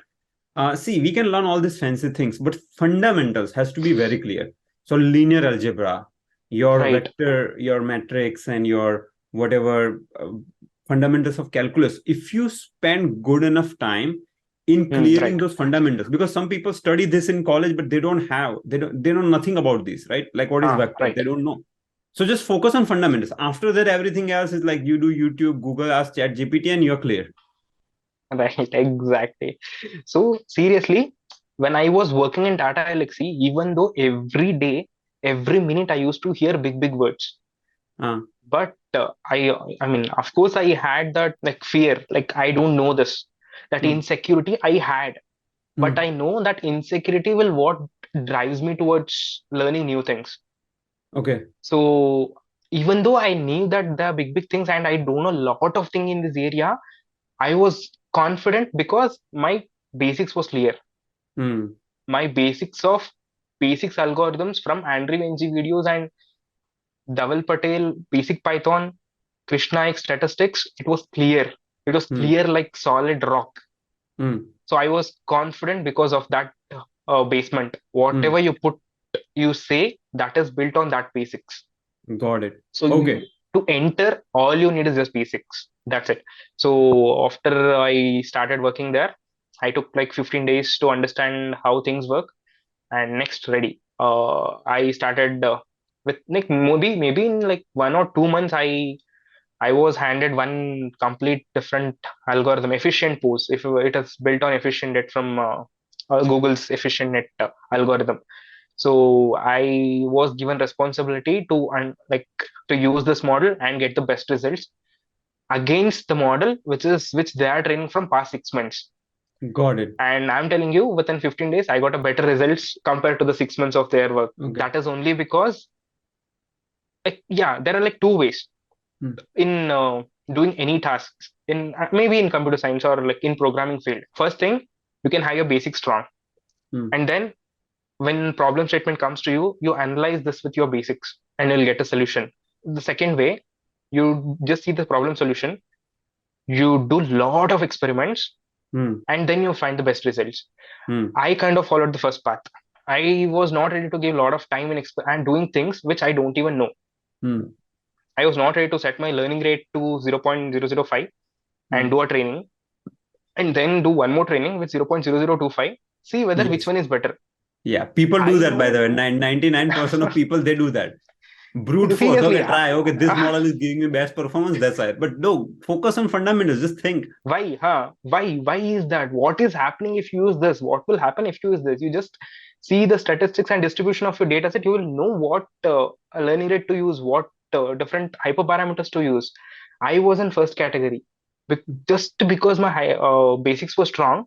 Speaker 2: see, we can learn all these fancy things, but fundamentals has to be very clear. So linear algebra, your
Speaker 1: Right.
Speaker 2: vector, your matrix, and your whatever fundamentals of calculus. If you spend good enough time in clearing
Speaker 1: Right.
Speaker 2: those fundamentals, because some people study this in college, but they know nothing about this, right? Like what is vector?
Speaker 1: Right.
Speaker 2: They don't know. So just focus on fundamentals. After that, everything else is like you do YouTube, Google, ask Chat GPT, and you're clear.
Speaker 1: Right. Exactly. So seriously, when I was working in Tata Elxsi, even though every day, every minute, I used to hear big words,
Speaker 2: Uh,
Speaker 1: but I mean, of course, I had that like fear, like I don't know this, that
Speaker 2: mm,
Speaker 1: insecurity I had, but
Speaker 2: mm.
Speaker 1: I know that insecurity will what drives me towards learning new things.
Speaker 2: Okay.
Speaker 1: So even though I knew that there are big things and I don't know a lot of things in this area, I was confident because my basics was clear.
Speaker 2: Mm.
Speaker 1: My basics of basics algorithms from Andrew Ng videos and Dhaval Patel, basic Python, Krishna Naik statistics, it was clear. It was
Speaker 2: Hmm.
Speaker 1: clear like solid rock.
Speaker 2: Hmm.
Speaker 1: So I was confident because of that basement.
Speaker 2: Hmm.
Speaker 1: Whatever you say, that is built on that basics.
Speaker 2: Got it.
Speaker 1: So
Speaker 2: Okay.
Speaker 1: to enter, all you need is just basics. That's it. So after I started working there, I took like 15 days to understand how things work, and next ready. I started with like maybe in like 1 or 2 months, I was handed one complete different algorithm, efficient pose. If it is built on efficient net from Google's efficient net algorithm. So I was given responsibility to like to use this model and get the best results against the model which they are training from past 6 months.
Speaker 2: Got it.
Speaker 1: And I'm telling you, within 15 days, I got a better results compared to the 6 months of their work.
Speaker 2: Okay.
Speaker 1: That is only because, like, yeah, there are like two ways
Speaker 2: Hmm.
Speaker 1: in doing any tasks in maybe in computer science or like in programming field. First thing, you can have your basics strong,
Speaker 2: Hmm.
Speaker 1: and then when problem statement comes to you, you analyze this with your basics and you'll get a solution. The second way, you just see the problem solution, you do lot of experiments,
Speaker 2: Hmm.
Speaker 1: and then you find the best results.
Speaker 2: Hmm.
Speaker 1: I kind of followed the first path. I was not ready to give a lot of time in and doing things which I don't even know.
Speaker 2: Hmm.
Speaker 1: I was not ready to set my learning rate to 0.005 and
Speaker 2: Hmm.
Speaker 1: do a training and then do one more training with 0.0025. See whether which
Speaker 2: Yes.
Speaker 1: one is better.
Speaker 2: Yeah. People do
Speaker 1: I
Speaker 2: that, by the
Speaker 1: know.
Speaker 2: way. 99% of people, they do that. Brute force.
Speaker 1: Seriously,
Speaker 2: Okay, try. Okay, this model is giving me best performance. That's it. But no, focus on fundamentals. Just think.
Speaker 1: why? Huh? Why? Why is that? What is happening if you use this? What will happen if you use this? You just see the statistics and distribution of your data set. You will know what learning rate to use, what different hyperparameters to use. I was in first category. Just because my basics were strong,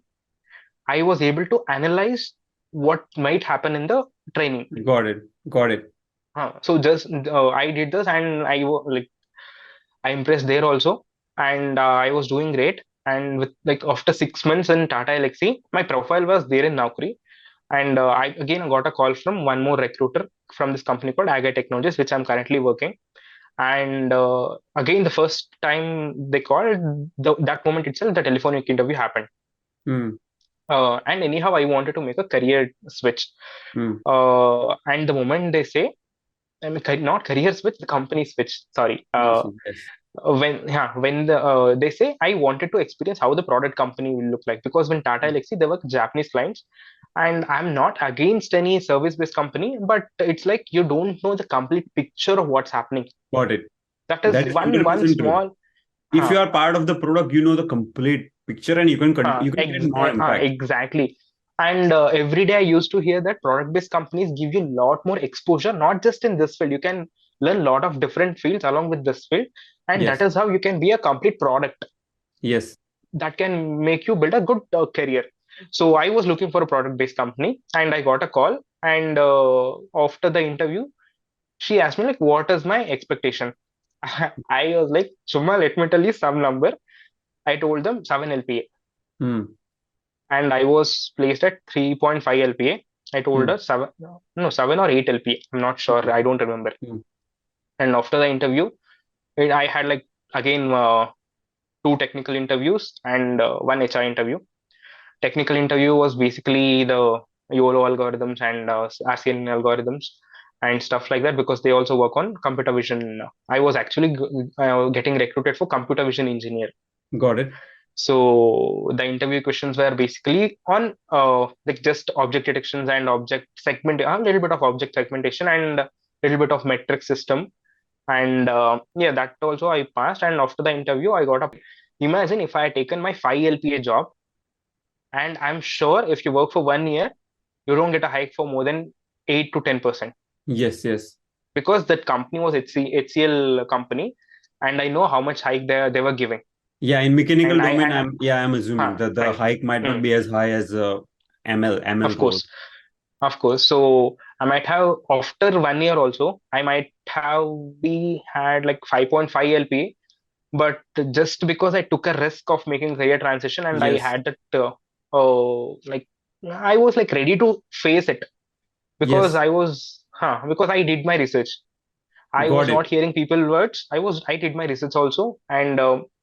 Speaker 1: I was able to analyze what might happen in the training.
Speaker 2: Got it. Got it.
Speaker 1: So just I did this, and like I impressed there also, and I was doing great. And with like after 6 months in Tata Elxsi, my profile was there in Naukri, and I again got a call from one more recruiter from this company called AGEYE Technologies, which I'm currently working. And again, the first time they called, that moment itself, the telephonic interview happened.
Speaker 2: Hmm.
Speaker 1: And anyhow, I wanted to make a career switch.
Speaker 2: Hmm.
Speaker 1: And the moment they say, I mean, not career switch, the company switch. Sorry.
Speaker 2: Yes. Yes.
Speaker 1: When they say I wanted to experience how the product company will look like, because when Tata Elxsi they were Japanese clients, and I'm not against any service based company, but it's like you don't know the complete picture of what's happening.
Speaker 2: Got it.
Speaker 1: That is
Speaker 2: That is
Speaker 1: one
Speaker 2: 100% true.
Speaker 1: small.
Speaker 2: If
Speaker 1: Huh,
Speaker 2: you are part of the product, you know the complete picture, and you can create more impact.
Speaker 1: exactly. And every day I used to hear that product based companies give you a lot more exposure, not just in this field. You can learn a lot of different fields along with this field, and that
Speaker 2: Yes.
Speaker 1: is how you can be a complete product
Speaker 2: Yes.
Speaker 1: that can make you build a good career. So I was looking for a product based company, and I got a call. And after the interview, she asked me like, "What is my expectation?" I was like, "Chuma, let me tell you some number." I told them 7 LPA,
Speaker 2: Hmm.
Speaker 1: and I was placed at 3.5 LPA. I told
Speaker 2: Hmm.
Speaker 1: her 7, no, 7 or 8 LPA. I'm not sure.
Speaker 2: Hmm.
Speaker 1: I don't remember.
Speaker 2: Hmm.
Speaker 1: And after the interview, I had like again two technical interviews and one HR interview. Technical interview was basically the YOLO algorithms and ASEAN algorithms and stuff like that, because they also work on computer vision. I was actually getting recruited for computer vision engineer.
Speaker 2: Got it.
Speaker 1: So the interview questions were basically on like just object detections and object segment, a little bit of object segmentation and a little bit of metric system. And yeah, that also I passed. And after the interview, I got a. Imagine if I had taken my 5 LPA job, and I'm sure if you work for 1 year, you don't get a hike for more than 8 to 10%,
Speaker 2: Yes. Yes.
Speaker 1: because that company was HCL company, and I know how much hike they were giving.
Speaker 2: Yeah. In mechanical
Speaker 1: And
Speaker 2: domain, I'm assuming
Speaker 1: huh,
Speaker 2: that the
Speaker 1: I
Speaker 2: hike might not
Speaker 1: hmm,
Speaker 2: be as high as ML
Speaker 1: of
Speaker 2: role.
Speaker 1: course. Of course. So I might have after 1 year also, I might have be had like 5.5 LPA, but just because I took a risk of making career transition, and I
Speaker 2: Yes.
Speaker 1: had that like I was like ready to face it, because
Speaker 2: Yes.
Speaker 1: I was because I did my research. I was
Speaker 2: Got it.
Speaker 1: not hearing people words. I did my research also, and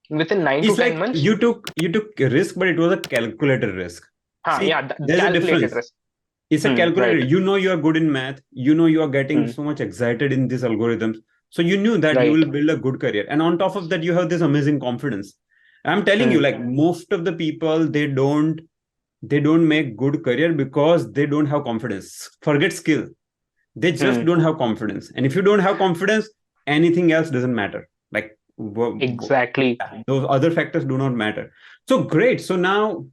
Speaker 1: within nine to
Speaker 2: It's
Speaker 1: ten
Speaker 2: like
Speaker 1: months,
Speaker 2: you took a risk, but it was a calculated risk. See,
Speaker 1: yeah,
Speaker 2: there's a
Speaker 1: calculated
Speaker 2: difference.
Speaker 1: risk.
Speaker 2: It's a calculator.
Speaker 1: Right.
Speaker 2: You know you are good in math. You know you are getting
Speaker 1: Hmm,
Speaker 2: so much excited in these algorithms. So you knew that you
Speaker 1: right.
Speaker 2: will build a good career. And on top of that, you have this amazing confidence. I'm telling you,
Speaker 1: Hmm,
Speaker 2: like most of the people, they don't make good career because they don't have confidence. Forget skill. They just
Speaker 1: hmm,
Speaker 2: don't have confidence. And if you don't have confidence, anything else doesn't matter. Like
Speaker 1: exactly.
Speaker 2: those other factors do not matter. So great. So now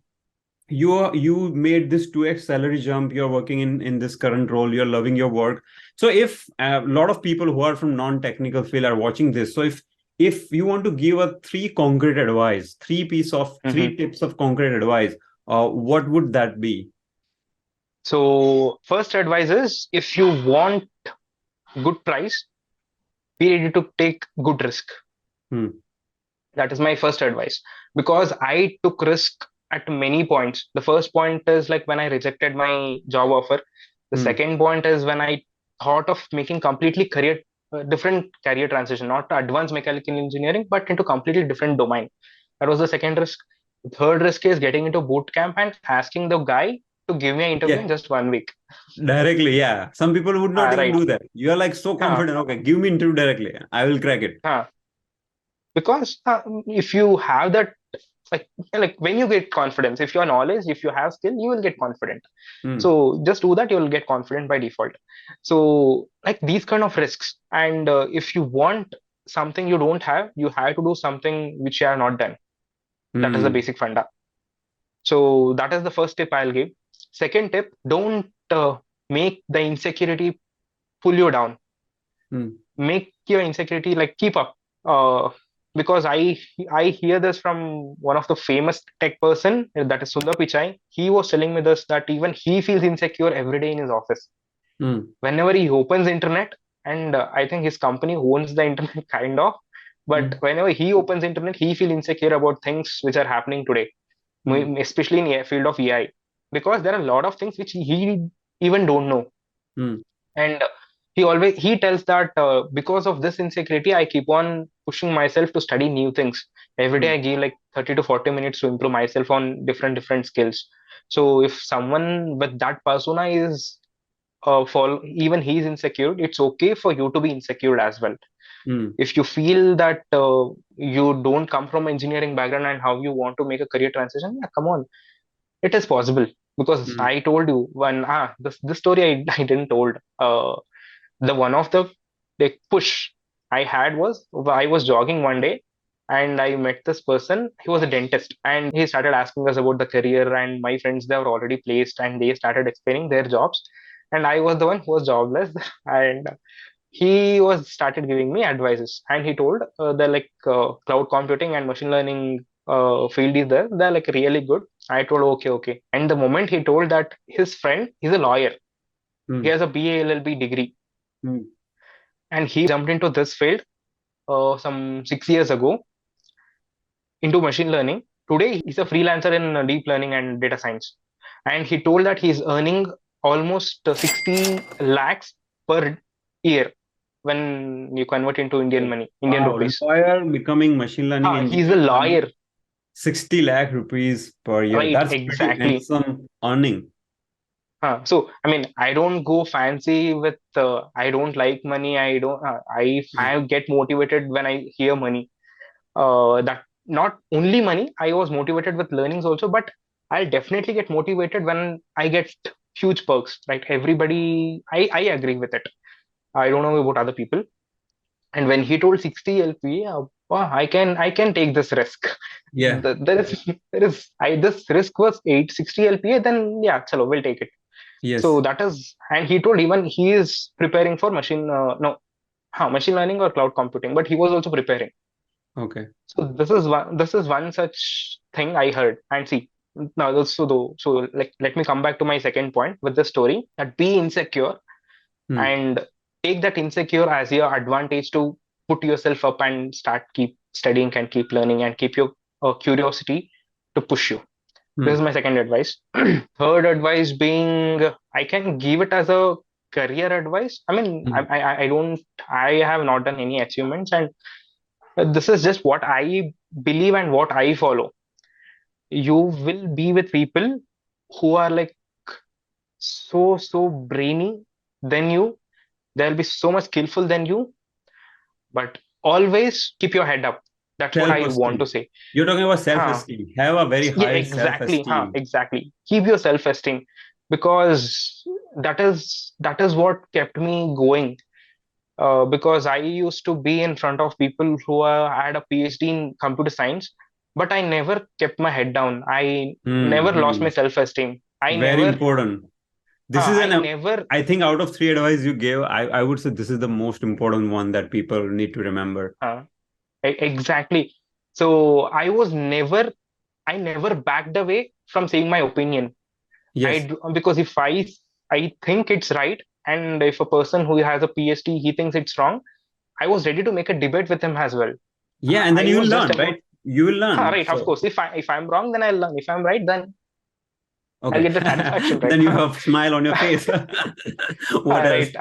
Speaker 2: you made this 2x salary jump, you're working in this current role, you're loving your work. So if a lot of people who are from non-technical field are watching this, so if you want to give a
Speaker 1: Hmm.
Speaker 2: three tips of concrete advice, what would that be?
Speaker 1: So first advice is, if you want good price, be ready to take good risk.
Speaker 2: Hmm.
Speaker 1: That is my first advice, because I took risk at many points. The first point is like when I rejected my job offer. The
Speaker 2: Hmm.
Speaker 1: second point is when I thought of making completely different career transition, not advanced mechanical engineering, but into completely different domain. That was the second risk. The third risk is getting into boot camp and asking the guy to give me an interview in
Speaker 2: Yeah,
Speaker 1: just 1 week.
Speaker 2: directly. Yeah, some people would not even
Speaker 1: Right.
Speaker 2: do that. You are like so
Speaker 1: Huh,
Speaker 2: confident. Okay, give me interview directly, I will crack it.
Speaker 1: huh. Because if you have that, like when you get confidence, if you are knowledge, if you have skill, you will get confident.
Speaker 2: Hmm.
Speaker 1: So just do that, you will get confident by default. So like these kind of risks, and if you want something you don't have, you have to do something which you have not done. That is the
Speaker 2: Hmm.
Speaker 1: basic funda. So that is the first tip I'll give. Second tip, don't make the insecurity pull you down.
Speaker 2: Hmm.
Speaker 1: Make your insecurity like keep up. Because I hear this from one of the famous tech person, that is Sundar Pichai. He was telling me this, that even he feels insecure every day in his office
Speaker 2: Hmm.
Speaker 1: whenever he opens internet. And I think his company owns the internet kind of, but
Speaker 2: Hmm.
Speaker 1: whenever he opens internet, he feels insecure about things which are happening today,
Speaker 2: Hmm.
Speaker 1: especially in the field of AI, because there are a lot of things which he even don't know.
Speaker 2: Hmm.
Speaker 1: And he tells that because of this insecurity, I keep on pushing myself to study new things. Every day
Speaker 2: Hmm.
Speaker 1: I give like 30 to 40 minutes to improve myself on different skills. So if someone with that persona is even he's insecure, it's okay for you to be insecure as well.
Speaker 2: Hmm.
Speaker 1: If you feel that you don't come from engineering background and how you want to make a career transition, yeah, come on, it is possible. Because
Speaker 2: Hmm.
Speaker 1: I told you when this story I didn't told. The one of the like push I had was, I was jogging one day and I met this person. He was a dentist and he started asking us about the career, and my friends, they were already placed and they started explaining their jobs. And I was the one who was jobless and he was started giving me advices, and he told the like cloud computing and machine learning field is there. They're like really good. I told okay, okay. And the moment he told that his friend is a lawyer, he
Speaker 2: Hmm.
Speaker 1: has a BA LLB degree,
Speaker 2: Hmm.
Speaker 1: and he jumped into this field some 6 years ago into machine learning. Today, he's a freelancer in deep learning and data science. And he told that he's earning almost 60 lakhs per year when you convert into Indian money, Indian
Speaker 2: Wow,
Speaker 1: rupees.
Speaker 2: lawyer becoming machine learning
Speaker 1: He's a
Speaker 2: engineer earning
Speaker 1: lawyer,
Speaker 2: 60 lakh rupees per year.
Speaker 1: right?
Speaker 2: That's pretty
Speaker 1: Exactly.
Speaker 2: handsome earning.
Speaker 1: So, I mean, I don't go fancy with, I don't like money. I don't,
Speaker 2: Yeah.
Speaker 1: I get motivated when I hear money. That not only money, I was motivated with learnings also, but I'll definitely get motivated when I get huge perks, right? Everybody, I agree with it. I don't know about other people. And when he told 60 LP, wow, I can take this risk.
Speaker 2: Yeah.
Speaker 1: This risk was 860 LPA, then yeah, chalo, we'll take it. So
Speaker 2: Yes.
Speaker 1: that is, and he told even he is preparing for machine learning or cloud computing, but he was also preparing.
Speaker 2: Okay.
Speaker 1: So this is one such thing I heard. And see, now so like let me come back to my second point with the story, that be insecure
Speaker 2: Hmm.
Speaker 1: and take that insecure as your advantage to put yourself up and start keep studying and keep learning and keep your curiosity to push you. This is
Speaker 2: Hmm.
Speaker 1: my second advice. Third advice being, I can give it as a career advice, I mean,
Speaker 2: Mhm.
Speaker 1: I have not done any achievements, and this is just what I believe and what I follow. You will be with people who are like so brainy than you. They'll be so much skillful than you, but always keep your head up. That's what I want to
Speaker 2: Self-esteem.
Speaker 1: say.
Speaker 2: You're talking about
Speaker 1: Huh.
Speaker 2: self-esteem. Have a very
Speaker 1: Yeah,
Speaker 2: high
Speaker 1: exactly. Huh,
Speaker 2: self-esteem.
Speaker 1: exactly. Keep your self-esteem, because that is what kept me going. Because I used to be in front of people who had a PhD in computer science, but I never kept my head down. I never lost my
Speaker 2: Hmm.
Speaker 1: self-esteem.
Speaker 2: Very important. This is
Speaker 1: I
Speaker 2: an,
Speaker 1: never,
Speaker 2: I think out of three advice you gave, I would say this is the most important one that people need to remember.
Speaker 1: uh, exactly. So I never backed away from saying my opinion.
Speaker 2: Yes.
Speaker 1: Because if I think it's right, and if a person who has a PhD he thinks it's wrong, I was ready to make a debate with him as well.
Speaker 2: Yeah, and then
Speaker 1: I
Speaker 2: you will
Speaker 1: was just
Speaker 2: learn,
Speaker 1: about,
Speaker 2: right? You will learn.
Speaker 1: right, of
Speaker 2: So,
Speaker 1: course. If I'm wrong, then I'll learn. If I'm right, then I'll
Speaker 2: okay.
Speaker 1: get the satisfaction, right?
Speaker 2: Then you have smile on your face. What else?
Speaker 1: Right.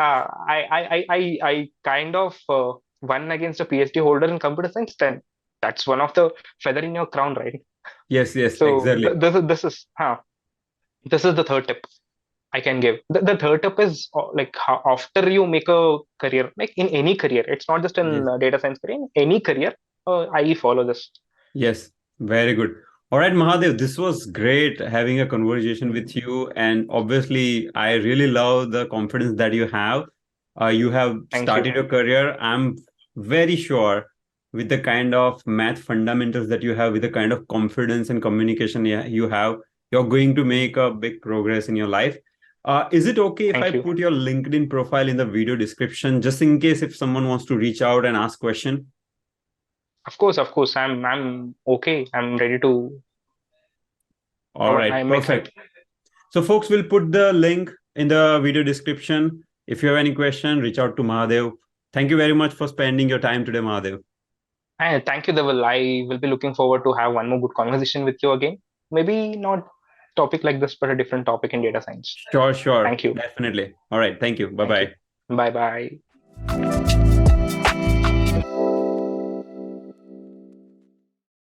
Speaker 1: I kind of won against a PhD holder in computer science. Then that's one of the feather in your crown, right?
Speaker 2: Yes, yes,
Speaker 1: So
Speaker 2: exactly.
Speaker 1: this is the third tip I can give. The third tip is like how, after you make a career, like in any career, it's not just in
Speaker 2: Yes.
Speaker 1: data science career, in any career, I follow this.
Speaker 2: Yes, very good. All right, Mahadev, this was great having a conversation with you. And obviously, I really love the confidence that you have. You have
Speaker 1: Thank you.
Speaker 2: started your career. I'm very sure with the kind of math fundamentals that you have, with the kind of confidence and communication you have, you're going to make a big progress in your life. Is it okay if I
Speaker 1: Thank you.
Speaker 2: put your LinkedIn profile in the video description, just in case if someone wants to reach out and ask question?
Speaker 1: Of course, I'm okay. I'm ready to
Speaker 2: All right,
Speaker 1: I make help.
Speaker 2: perfect. So, folks, will put the link in the video description. If you have any question, reach out to Mahadev. Thank you very much for spending your time today, Mahadev.
Speaker 1: And thank you, Devil. I will be looking forward to have one more good conversation with you again. Maybe not topic like this, but a different topic in data science.
Speaker 2: Sure, sure.
Speaker 1: Thank you.
Speaker 2: Definitely. All right. Thank you. Bye
Speaker 1: Thank you.
Speaker 2: bye.
Speaker 1: Bye bye.